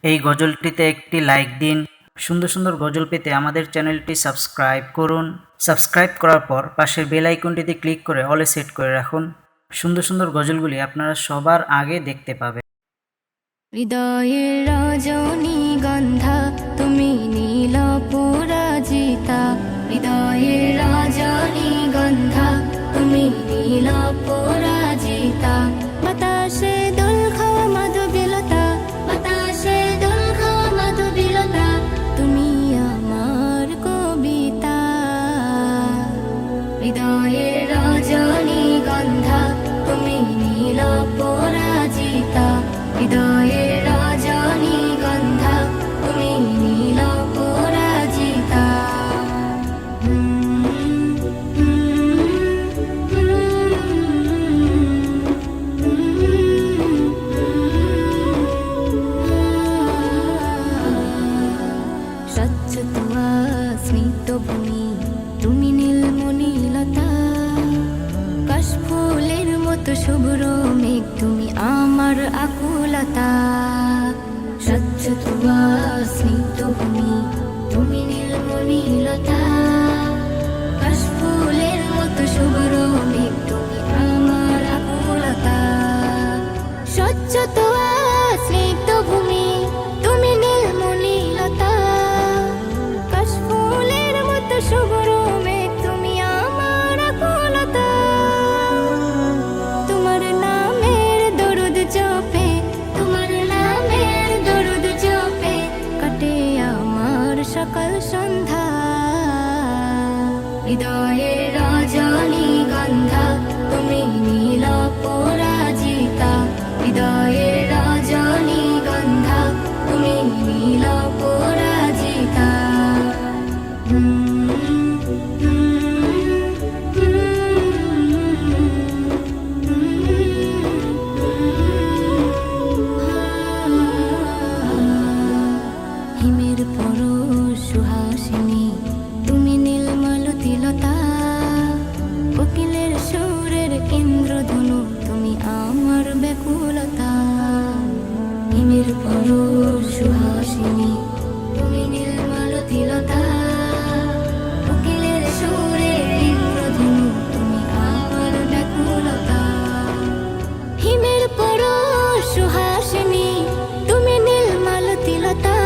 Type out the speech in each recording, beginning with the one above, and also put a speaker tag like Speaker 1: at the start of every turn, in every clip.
Speaker 1: এই গজলটিতে একটি লাইক দিন। সুন্দর সুন্দর গজল পেতে আমাদের চ্যানেলটি সাবস্ক্রাইব করুন। সাবস্ক্রাইব করার পর পাশের বেল আইকনটিতে ক্লিক করে অলে সেট করে রাখুন। সুন্দর সুন্দর গজলগুলি আপনারা সবার আগে দেখতে পাবেন।
Speaker 2: হৃদয়ের রজনীগন্ধা তুমি নীল পরাজিতা, হৃদয়ের রজনীগন্ধা তুমি নীল পরাজিতা। বাতাসে দোল খাওয়া মাধবীলতা, বাতাসে দোল খাওয়া মাধবীলতা, তুমি আমার কবিতা। হৃদয়ের রজনীগন্ধা তুমি নীল পরাজিতা, হৃদয়ের রজনীগন্ধা তুমি নীল পরাজিতা। স্বচ্ছ তুয়া স্নিগ্ধ ভূমি তুমি নীলমণিলতা, কাশফুলের মতো শুভ্র মেঘ তুমি আমার আকুলতা। স্বচ্ছ তুয়া স্নিগ্ধ ভূমি তুমি নীলমণিলতা, কাশফুলের মতো শুভ্র মেঘ তুমি আমার আকুলতা। স্বচ্ছ তুয়া স্নিগ্ধ ভূমি তুমি নীলমণিলতা, কাশফুলের মতো শুভ্র মেঘ তুমি আমার আকুলতা। তোমার নামের দরুদ জপে, তোমার নামের দরুদ জপে কাটে আমার সকাল সন্ধ্যা। হৃদয়ের রজনীগন্ধা তুমি নীল পরাজিতা, হৃদয়ের রজনীগন্ধা তুমি নীল পরাজিতা। হিমের পরশ সুহাসিনী তুমি নীলমালতিলতা, কোকিলের সুরের ইন্দ্রধনু তুমি আমার ব্যাকুলতা। হিমের পরশ সুহাসিনী তুমি নীলমালতিলতা, কোকিলের সুরের ইন্দ্রধনু তুমি আমার ব্যাকুলতা। হিমের পরশ সুহাসিনী তুমি নীলমালতিলতা,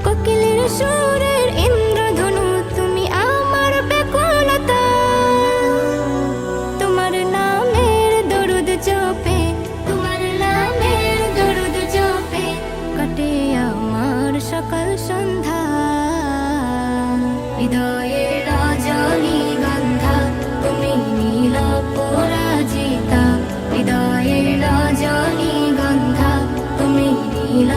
Speaker 2: কোকিলের সুরের ইন্দ্রধনু তুমি আমার ব্যাকুলতা। তোমার নামের দরুদ জপে, তোমার নামের দরুদ জপে কাটে আমার সকাল সন্ধ্যা। হৃদয়ের রজনীগন্ধা তুমি নীল পরাজিতা, হৃদয়ের রজনীগন্ধা তুমি নীল